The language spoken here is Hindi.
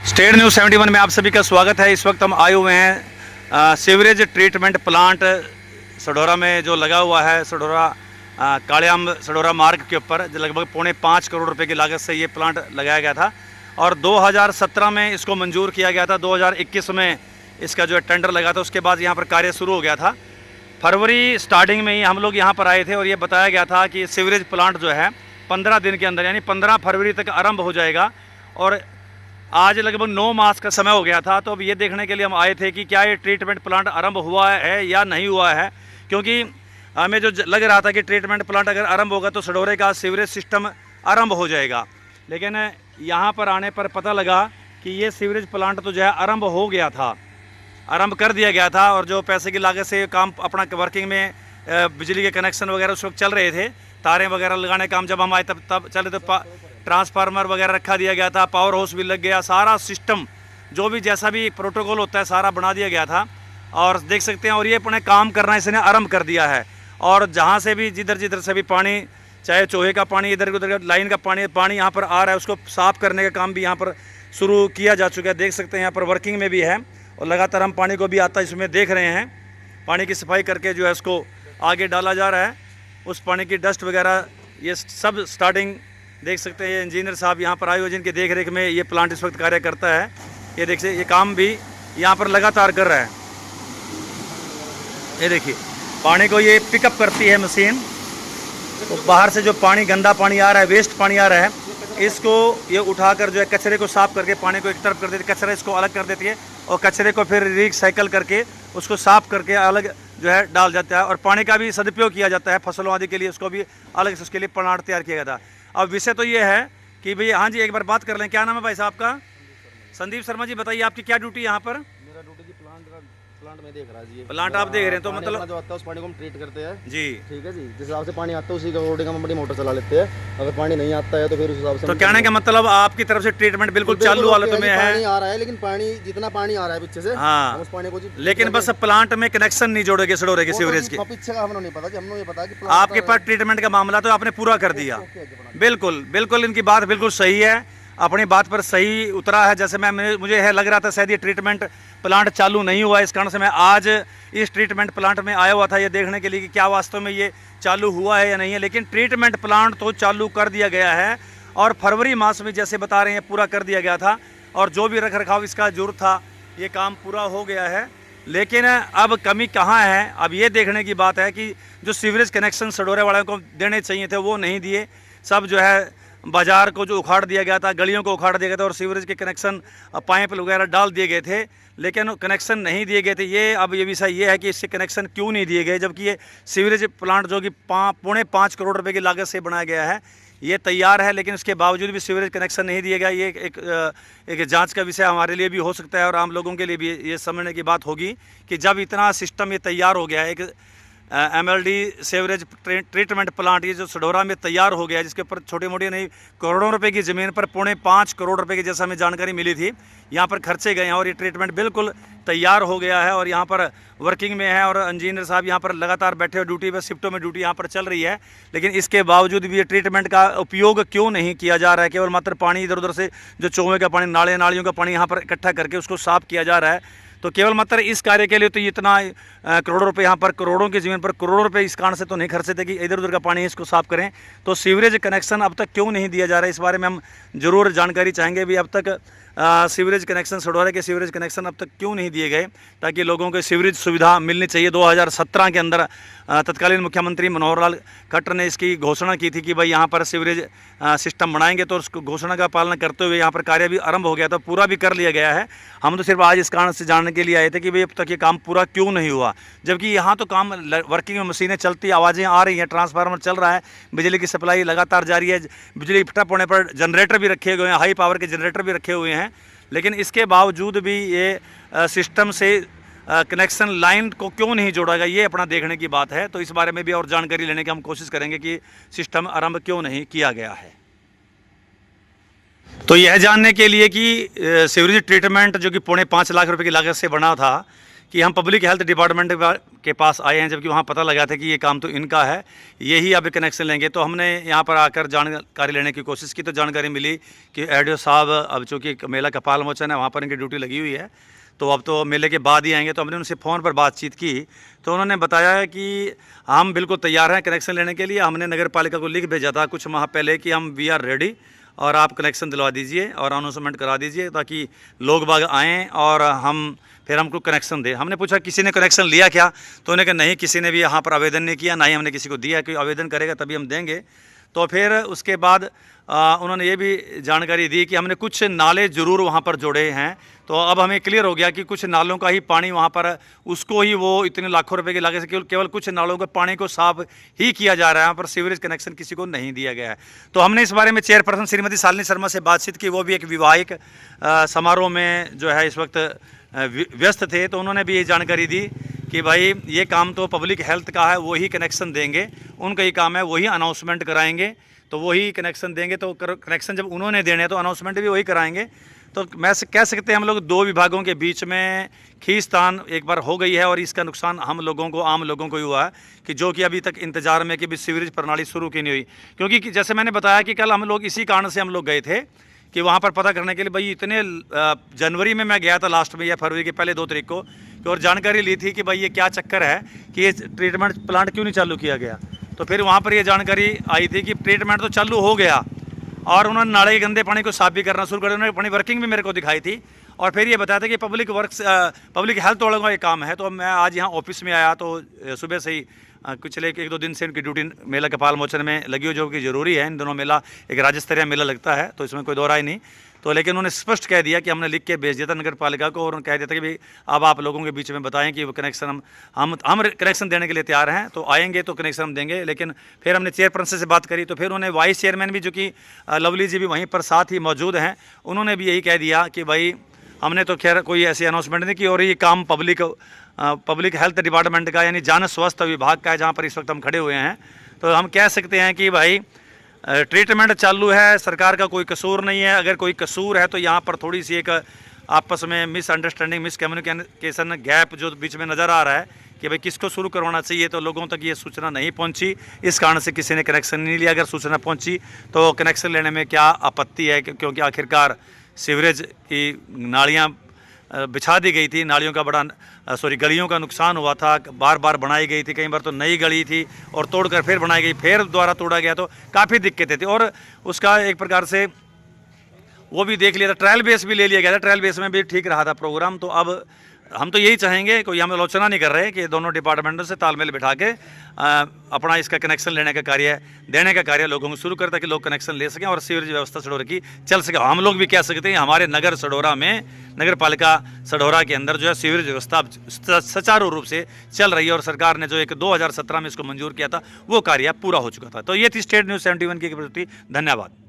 स्टेट न्यूज़ 71 में आप सभी का स्वागत है। इस वक्त हम आए हुए हैं सीवरेज ट्रीटमेंट प्लांट सढौरा में जो लगा हुआ है। सढौरा कालियाम सढौरा मार्ग के ऊपर लगभग 4.5 करोड़ रुपए की लागत से ये प्लांट लगाया गया था और 2017 में इसको मंजूर किया गया था। 2021 में इसका जो टेंडर लगा था, उसके बाद यहाँ पर कार्य शुरू हो गया था। फरवरी स्टार्टिंग में ही हम लोग यहाँ पर आए थे और ये बताया गया था कि सीवरेज प्लांट जो है 15 दिन के अंदर यानी 15 फरवरी तक आरंभ हो जाएगा और आज लगभग 9 मास का समय हो गया था। तो अब ये देखने के लिए हम आए थे कि क्या ये ट्रीटमेंट प्लांट आरंभ हुआ है या नहीं हुआ है, क्योंकि हमें जो लग रहा था कि ट्रीटमेंट प्लांट अगर आरंभ होगा तो सढौरे का सीवरेज सिस्टम आरंभ हो जाएगा। लेकिन यहाँ पर आने पर पता लगा कि ये सीवरेज प्लांट तो जो है आरंभ हो गया था, आरंभ कर दिया गया था और जो पैसे की लागत से काम अपना वर्किंग में बिजली के कनेक्शन वगैरह उस वक्त चल रहे थे। तारें वगैरह लगाने काम जब हम आए तब चले तो ट्रांसफार्मर वगैरह रखा दिया गया था, पावर हाउस भी लग गया, सारा सिस्टम जो भी जैसा भी प्रोटोकॉल होता है सारा बना दिया गया था। और देख सकते हैं और ये अपने काम करना इसने आरंभ कर दिया है। और जहाँ से भी जिधर से भी पानी, चाहे चोहे का पानी, इधर उधर लाइन का पानी यहाँ पर आ रहा है, उसको साफ़ करने का काम भी यहाँ पर शुरू किया जा चुका है। देख सकते हैं यहाँ पर वर्किंग में भी है और लगातार हम पानी को भी आता इसमें देख रहे हैं। पानी की सफाई करके जो है उसको आगे डाला जा रहा है। उस पानी की डस्ट वगैरह ये सब स्टार्टिंग देख सकते हैं। ये इंजीनियर साहब यहाँ पर आए हुए जिनकी देख रेख में ये प्लांट इस वक्त कार्य करता है। ये देख सकते ये काम भी यहाँ पर लगातार कर रहा है। ये देखिए पानी को ये पिकअप करती है मशीन। तो बाहर से जो पानी, गंदा पानी आ रहा है, वेस्ट पानी आ रहा है, इसको ये उठाकर जो है कचरे को साफ करके पानी को एक तरफ कर देती है, कचरा इसको अलग कर देती है और कचरे को फिर रिसाइकल करके उसको साफ करके अलग जो है डाल जाता है। और पानी का भी सदुपयोग किया जाता है फसलों आदि के लिए, उसको भी अलग से उसके लिए प्लांट तैयार किया गया था। अब विषय तो ये है कि भाई, हाँ जी एक बार बात कर लें। क्या नाम है भाई साहब का? संदीप शर्मा जी, बताइए आपकी क्या ड्यूटी यहाँ पर? मेरा ड्यूटी जी प्लांट में देख रहा है जी। प्लांट आप देख रहे हैं तो मतलब जो आता है उस पानी को हम ट्रीट करते हैं जी, ठीक है जी। जिस हिसाब से पानी आता है उसी अकॉर्डिंग हम अपनी मोटर चला लेते हैं। अगर पानी नहीं आता है तो फिर उस हिसाब से तो कहने का मतलब आपकी तरफ से ट्रीटमेंट बिल्कुल चालू हालत में है। पानी आ रहा है, लेकिन पानी जितना पानी आ रहा है पीछे से, हाँ, उस पानी को लेकिन बस प्लांट में कनेक्शन नहीं जोड़ेगे सढौरे के सीवरेज के। पीछे का हमें नहीं पता जी, हमने ये पता कि आपके पास ट्रीटमेंट का मामला तो आपने पूरा कर दिया। बिल्कुल बिल्कुल, इनकी बात बिल्कुल सही है, अपनी बात पर सही उतरा है। जैसे मुझे है लग रहा था शायद ये ट्रीटमेंट प्लांट चालू नहीं हुआ, इस कारण से मैं आज इस ट्रीटमेंट प्लांट में आया हुआ था ये देखने के लिए कि क्या वास्तव में ये चालू हुआ है या नहीं है। लेकिन ट्रीटमेंट प्लांट तो चालू कर दिया गया है और फरवरी मास में जैसे बता रहे हैं पूरा कर दिया गया था और जो भी रख रखाव इसका जरूरत था ये काम पूरा हो गया है। लेकिन अब कमी कहाँ है, अब ये देखने की बात है कि जो सीवरेज कनेक्शन सढौरे वालों को देने चाहिए थे वो नहीं दिए। सब जो है बाजार को जो उखाड़ दिया गया था, गलियों को उखाड़ दिया गया था और सीवरेज के कनेक्शन पाइप वगैरह डाल दिए गए थे, लेकिन कनेक्शन नहीं दिए गए थे। ये अब ये विषय ये है कि इससे कनेक्शन क्यों नहीं दिए गए, जबकि ये सीवरेज प्लांट जो कि 5.5 करोड़ रुपए की लागत से बनाया गया है, ये तैयार है, लेकिन उसके बावजूद भी सीवरेज कनेक्शन नहीं दिया गया। ये एक जांच का विषय हमारे लिए भी हो सकता है और आम लोगों के लिए भी ये समझने की बात होगी कि जब इतना सिस्टम ये तैयार हो गया है, एक MLD सीवरेज ट्रीटमेंट प्लांट ये जो सढौरा में तैयार हो गया है, जिसके ऊपर छोटी मोटी नहीं करोड़ों रुपए की ज़मीन पर 4.5 करोड़ रुपए की जैसा हमें जानकारी मिली थी, यहाँ पर खर्चे गए हैं और ये ट्रीटमेंट बिल्कुल तैयार हो गया है और यहाँ पर वर्किंग में है। और इंजीनियर साहब यहाँ पर लगातार बैठे हुए ड्यूटी पर, शिफ्टों में ड्यूटी यहाँ पर चल रही है। लेकिन इसके बावजूद भी ये ट्रीटमेंट का उपयोग क्यों नहीं किया जा रहा है? केवल मात्र पानी इधर उधर से जो चौवे का पानी, नालियों का पानी यहाँ पर इकट्ठा करके उसको साफ़ किया जा रहा है। तो केवल मात्र इस कार्य के लिए तो इतना करोड़ों रुपए यहाँ पर, करोड़ों की ज़मीन पर करोड़ों रुपए इस कारण से तो नहीं खर्चे थे कि इधर उधर का पानी इसको साफ़ करें। तो सीवरेज कनेक्शन अब तक क्यों नहीं दिया जा रहा है, इस बारे में हम ज़रूर जानकारी चाहेंगे। भी अब तक सीवरेज कनेक्शन, सढौरे के सीवरेज कनेक्शन अब तक क्यों नहीं दिए गए, ताकि लोगों को सीवरेज सुविधा मिलनी चाहिए। 2017 के अंदर तत्कालीन मुख्यमंत्री मनोहर लाल खट्टर ने इसकी घोषणा की थी कि भाई यहाँ पर सीवरेज सिस्टम बनाएंगे, तो उस घोषणा का पालन करते हुए यहाँ पर कार्य भी आरंभ हो गया था, पूरा भी कर लिया गया है। हम तो सिर्फ आज इस कारण से जानने के लिए आए थे कि भाई अब तक ये काम पूरा क्यों नहीं हुआ, जबकि यहाँ तो काम वर्किंग में मशीनें चलती, आवाज़ें आ रही हैं, ट्रांसफार्मर चल रहा है, बिजली की सप्लाई लगातार जारी है, बिजली फटप होने पर जनरेटर भी रखे हुए हैं, हाई पावर के जनरेटर भी रखे हुए हैं। लेकिन इसके बावजूद भी ये सिस्टम से कनेक्शन लाइन को क्यों नहीं जोड़ा गया, ये अपना देखने की बात है। तो इस बारे में भी और जानकारी लेने की हम कोशिश करेंगे कि सिस्टम आरंभ क्यों नहीं किया गया है। तो यह जानने के लिए कि सीवरेज ट्रीटमेंट जो कि 5.5 लाख रुपए की लागत से बना था, कि हम पब्लिक हेल्थ डिपार्टमेंट के पास आए हैं, जबकि वहाँ पता लगा था कि ये काम तो इनका है, यही अब कनेक्शन लेंगे। तो हमने यहाँ पर आकर जानकारी लेने की कोशिश की, तो जानकारी मिली कि एडीओ साहब अब चूँकि मेला कपाल मोचन है, वहाँ पर इनकी ड्यूटी लगी हुई है, तो अब तो मेले के बाद ही आएंगे। तो हमने उनसे फ़ोन पर बातचीत की, तो उन्होंने बताया कि हम बिल्कुल तैयार हैं कनेक्शन लेने के लिए। हमने नगर पालिका को लिख भेजा था कुछ माह पहले कि हम वी आर रेडी और आप कनेक्शन दिलवा दीजिए और अनाउंसमेंट करा दीजिए ताकि लोग बाग आएँ और फिर हमको कनेक्शन दे। हमने पूछा किसी ने कनेक्शन लिया क्या, तो उन्होंने कहा नहीं, किसी ने भी यहाँ पर आवेदन नहीं किया, ना ही हमने किसी को दिया। कोई आवेदन करेगा तभी हम देंगे। तो फिर उसके बाद उन्होंने ये भी जानकारी दी कि हमने कुछ नाले ज़रूर वहाँ पर जोड़े हैं। तो अब हमें क्लियर हो गया कि कुछ नालों का ही पानी वहाँ पर, उसको ही वो इतने लाखों रुपए की लागत से केवल कुछ नालों के पानी को साफ ही किया जा रहा है, यहाँ पर सीवरेज कनेक्शन किसी को नहीं दिया गया है। तो हमने इस बारे में चेयरपर्सन श्रीमती शालिनी शर्मा से बातचीत की, वो भी एक विवाहिक समारोह में जो है इस वक्त व्यस्त थे। तो उन्होंने भी ये जानकारी दी कि भाई ये काम तो पब्लिक हेल्थ का है, वही कनेक्शन देंगे, उनका ही काम है, वही अनाउंसमेंट कराएंगे, तो वही कनेक्शन देंगे। तो कनेक्शन जब उन्होंने देने हैं तो अनाउंसमेंट भी वही कराएंगे। तो मैं कह सकते हैं हम लोग दो विभागों के बीच में खींचतान एक बार हो गई है, और इसका नुकसान हम लोगों को, आम लोगों को ही हुआ है कि जो कि अभी तक इंतजार में कि भी सीवरेज प्रणाली शुरू की नहीं हुई। क्योंकि जैसे मैंने बताया कि कल हम लोग इसी कारण से हम लोग गए थे कि वहाँ पर पता करने के लिए, भाई इतने जनवरी में मैं गया था लास्ट में या फरवरी के पहले 2 तारीख को, और जानकारी ली थी कि भाई ये क्या चक्कर है कि ये ट्रीटमेंट प्लांट क्यों नहीं चालू किया गया। तो फिर वहाँ पर ये जानकारी आई थी कि ट्रीटमेंट तो चालू हो गया और उन्होंने नाले के गंदे पानी को साफ भी करना शुरू कर दिया। उन्होंने अपनी वर्किंग भी मेरे को दिखाई थी, और फिर ये बताया था कि पब्लिक हेल्थ वालों का ये काम है। तो मैं आज यहाँ ऑफिस में आया तो सुबह से ही पिछले 1-2 दिन से उनकी ड्यूटी मेला कपाल मोचन में लगी हो, जो कि ज़रूरी है। इन दोनों मेला एक राज्य स्तरीय मेला लगता है, तो इसमें कोई दो राय नहीं। तो लेकिन उन्होंने स्पष्ट कह दिया कि हमने लिख के भेज दिया था नगर पालिका को, और उन्होंने कह दिया था कि भाई अब आप लोगों के बीच में बताएं कि वो कनेक्शन हम कनेक्शन देने के लिए तैयार हैं, तो आएंगे तो कनेक्शन हम देंगे। लेकिन फिर हमने चेयरपर्सन से बात करी, तो फिर उन्होंने वाइस चेयरमैन भी, जो कि लवली जी भी वहीं पर साथ ही मौजूद हैं, उन्होंने भी यही कह दिया कि भाई हमने तो खैर कोई ऐसी अनाउंसमेंट नहीं की, और ये काम पब्लिक हेल्थ डिपार्टमेंट का यानी जन स्वास्थ्य विभाग का है, जहाँ पर इस वक्त हम खड़े हुए हैं। तो हम कह सकते हैं कि भाई ट्रीटमेंट चालू है, सरकार का कोई कसूर नहीं है। अगर कोई कसूर है तो यहाँ पर थोड़ी सी एक आपस में मिसअंडरस्टैंडिंग, मिसकम्युनिकेशन गैप जो बीच में नज़र आ रहा है कि भाई किसको शुरू करवाना चाहिए, तो लोगों तक ये सूचना नहीं पहुँची, इस कारण से किसी ने कनेक्शन नहीं लिया। अगर सूचना पहुँची तो कनेक्शन लेने में क्या आपत्ति है, क्योंकि आखिरकार सीवरेज की नालियाँ बिछा दी गई थी, नालियों का गलियों का नुकसान हुआ था, बार बार बनाई गई थी, कई बार तो नई गली थी और तोड़कर फिर बनाई गई, फिर दोबारा तोड़ा गया, तो काफ़ी दिक्कतें थी। और उसका एक प्रकार से वो भी देख लिया था, ट्रायल बेस भी ले लिया गया था, ट्रायल बेस में भी ठीक रहा था प्रोग्राम। तो अब हम तो यही चाहेंगे, कोई हम आलोचना नहीं कर रहे, कि दोनों डिपार्टमेंटों से तालमेल बिठा के अपना इसका कनेक्शन लेने का कार्य, देने का कार्य लोगों को शुरू कर, ताकि लोग कनेक्शन ले सकें और सीवरेज व्यवस्था सढौरा की चल सके। हम लोग भी कह सकते हैं हमारे नगर सढौरा में, नगर पालिका सढौरा के अंदर जो है सीवरेज व्यवस्था सुचारू रूप से चल रही है, और सरकार ने जो एक 2017 में इसको मंजूर किया था वो कार्य पूरा हो चुका था। तो ये थी स्टेट न्यूज़ 71 की प्रस्तुति। धन्यवाद।